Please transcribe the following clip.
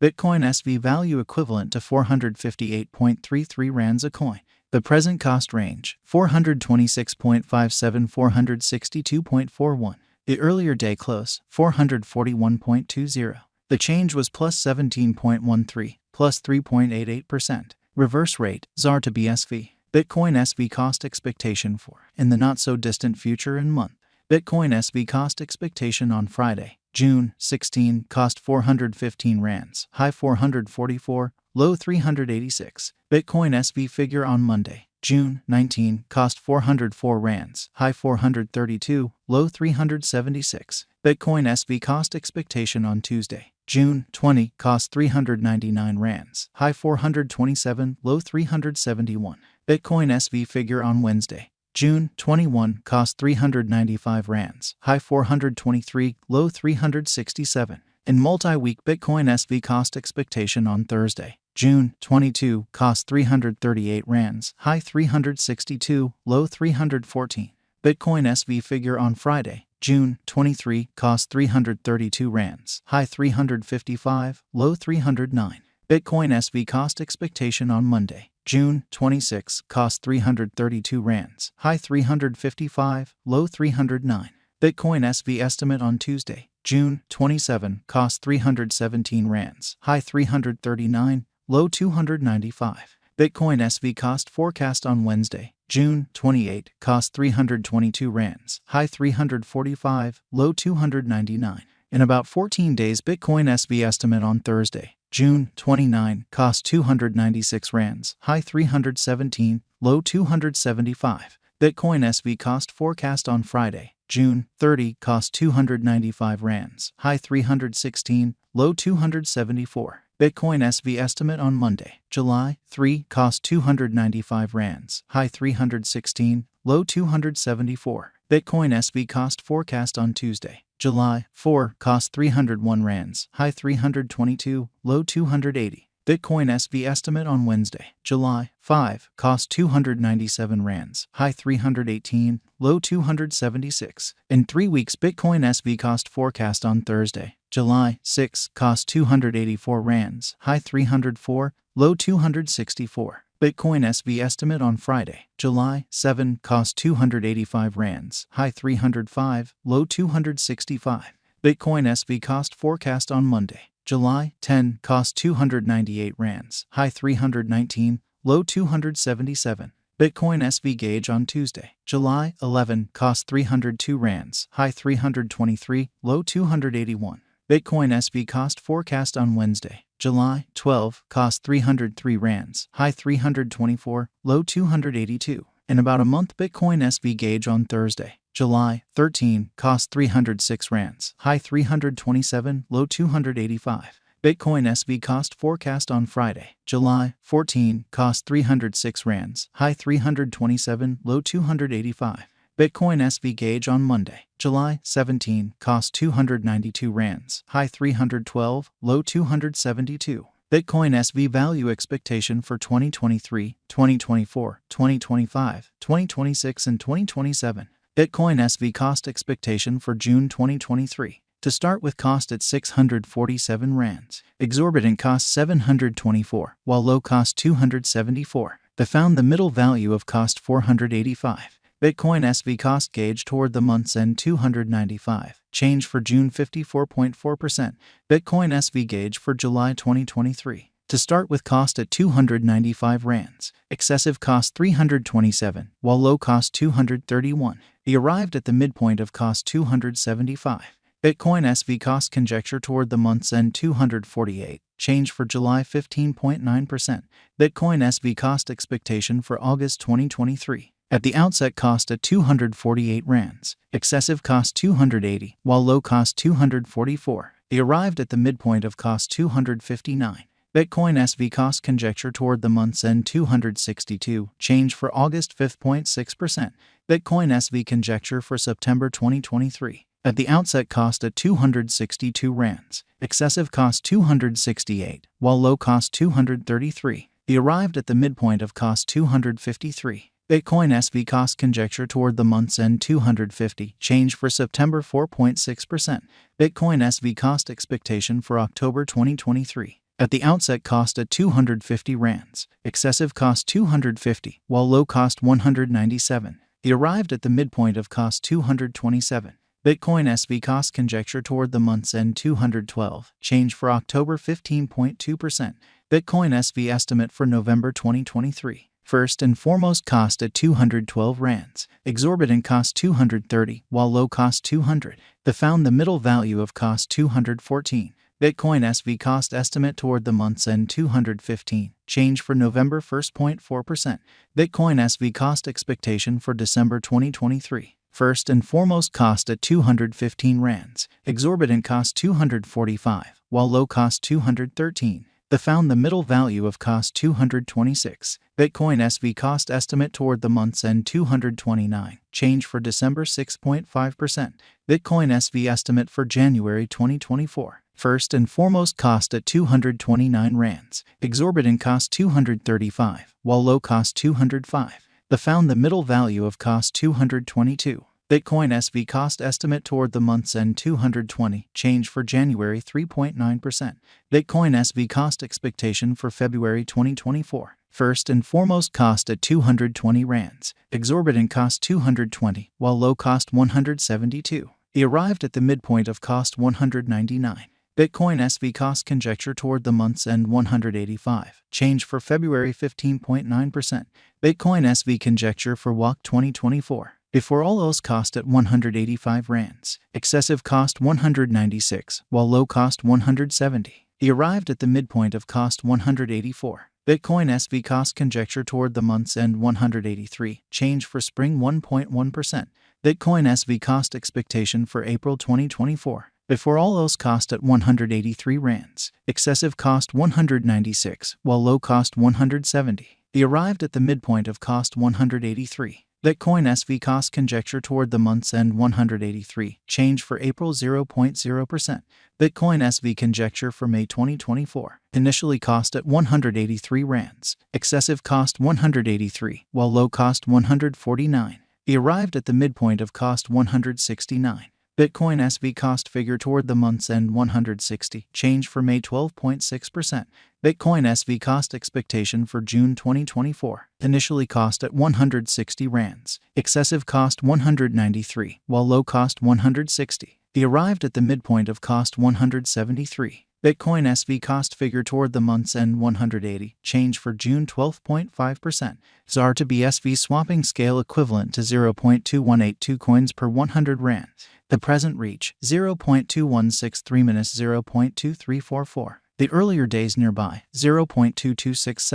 Bitcoin SV value equivalent to 458.33 rands a coin. The present cost range, 426.57 462.41. The earlier day close, 441.20. The change was plus 17.13, plus 3.88%. Reverse rate, ZAR to BSV. Bitcoin SV cost expectation for, in the not-so-distant future and month. Bitcoin SV cost expectation on Friday, June 16, cost 415 rands, high 444, low 386. Bitcoin SV figure on Monday, June 19, cost 404 rands, high 432, low 376. Bitcoin SV cost expectation on Tuesday, June 20, cost 399 rands, high 427, low 371. Bitcoin SV figure on Wednesday, June 21, cost 395 rands, high 423, low 367. In multi-week Bitcoin SV cost expectation on Thursday, June 22, cost 338 rands, high 362, low 314. Bitcoin SV figure on Friday, June 23, cost 332 rands, high 355, low 309. Bitcoin SV cost expectation on Monday, June 26, cost 332 rands, high 355, low 309. Bitcoin SV estimate on Tuesday, June 27, cost 317 rands, high 339, low 295. Bitcoin SV cost forecast on Wednesday, June 28, cost 322 rands, high 345, low 299. In about 14 days Bitcoin SV estimate on Thursday, June 29, cost 296 rands, high 317, low 275. Bitcoin SV cost forecast on Friday, June 30, cost 295 rands, high 316, low 274. Bitcoin SV estimate on Monday, July 3, cost 295 rands, high 316, low 274. Bitcoin SV cost forecast on Tuesday, July 4, cost 301 rands, high 322, low 280. Bitcoin SV estimate on Wednesday, July 5, cost 297 rands, high 318, low 276. In 3 weeks Bitcoin SV cost forecast on Thursday, July 6, cost 284 rands, high 304, low 264. Bitcoin SV estimate on Friday, July 7, cost 285 rands, high 305, low 265. Bitcoin SV cost forecast on Monday, July 10, cost 298 rands, high 319, low 277. Bitcoin SV gauge on Tuesday, July 11, cost 302 rands, high 323, low 281. Bitcoin SV cost forecast on Wednesday, July 12, cost 303 rands, high 324, low 282. In about a month Bitcoin SV gauge on Thursday, July 13, cost 306 rands, high 327, low 285. Bitcoin SV cost forecast on Friday, July 14, cost 306 rands, high 327, low 285. Bitcoin SV gauge on Monday, July 17, cost 292 rands, high 312, low 272. Bitcoin SV value expectation for 2023, 2024, 2025, 2026, and 2027. Bitcoin SV cost expectation for June 2023. To start with cost at 647 rands. Exorbitant cost 724, while low cost 274. They found the middle value of cost 485. Bitcoin SV cost gauge toward the month's end 295. Change for June 54.4%. Bitcoin SV gauge for July 2023. To start with cost at 295 rands. Excessive cost 327, while low cost 231. He arrived at the midpoint of cost 275. Bitcoin SV cost conjecture toward the month's end 248. Change for July 15.9%. Bitcoin SV cost expectation for August 2023. At the outset cost at 248 rands. Excessive cost 280, while low cost 244. He arrived at the midpoint of cost 259. Bitcoin SV cost conjecture toward the month's end 262. Change for August 5.6%. Bitcoin SV conjecture for September 2023. At the outset cost at 262 rands. Excessive cost 268, while low cost 233. He arrived at the midpoint of cost 253. Bitcoin SV cost conjecture toward the month's end 250. Change for September 4.6%. Bitcoin SV cost expectation for October 2023. At the outset cost at 250 rands, excessive cost 250, while low cost 197. It arrived at the midpoint of cost 227. Bitcoin SV cost conjecture toward the month's end 212. Change for October 15.2%. Bitcoin SV estimate for November 2023. First and foremost cost at 212 rands. Exorbitant cost 230, while low cost 200. The found the middle value of cost 214. Bitcoin SV cost estimate toward the month's end 215. Change for November 1.4%. Bitcoin SV cost expectation for December 2023. First and foremost cost at 215 rands. Exorbitant cost 245, while low cost 213. The found the middle value of cost 226. Bitcoin SV cost estimate toward the month's end 229. Change for December 6.5%. Bitcoin SV estimate for January 2024. First and foremost cost at 229 rands. Exorbitant cost 235, while low cost 205. The found the middle value of cost 222. Bitcoin SV cost estimate toward the month's end 220. Change for January 3.9%. Bitcoin SV cost expectation for February 2024. First and foremost cost at 220 rands. Exorbitant cost 220, while low cost 172. It arrived at the midpoint of cost 199. Bitcoin SV cost conjecture toward the month's end 185. Change for February 15.9%. Bitcoin SV conjecture for WAC 2024. Before all else cost at 185 rands. Excessive cost 196, while low cost 170. He arrived at the midpoint of cost 184. Bitcoin SV cost conjecture toward the month's end 183. Change for spring 1.1%. Bitcoin SV cost expectation for April 2024. Before all else cost at 183 rands. Excessive cost 196, while low cost 170. He arrived at the midpoint of cost 183. Bitcoin SV cost conjecture toward the month's end 183. Change for April 0.0%. Bitcoin SV conjecture for May 2024. Initially cost at 183 rands. Excessive cost 183, while low cost 149. He arrived at the midpoint of cost 169. Bitcoin SV cost figure toward the month's end 160. Change for May 12.6%. Bitcoin SV cost expectation for June 2024. Initially cost at 160 rands. Excessive cost 193, while low cost 160. He arrived at the midpoint of cost 173. Bitcoin SV cost figure toward the month's end 180. Change for June 12.5%. ZAR to BSV swapping scale equivalent to 0.2182 coins per 100 rand. The present reach 0.2163 minus 0.2344. The earlier days nearby 0.2267.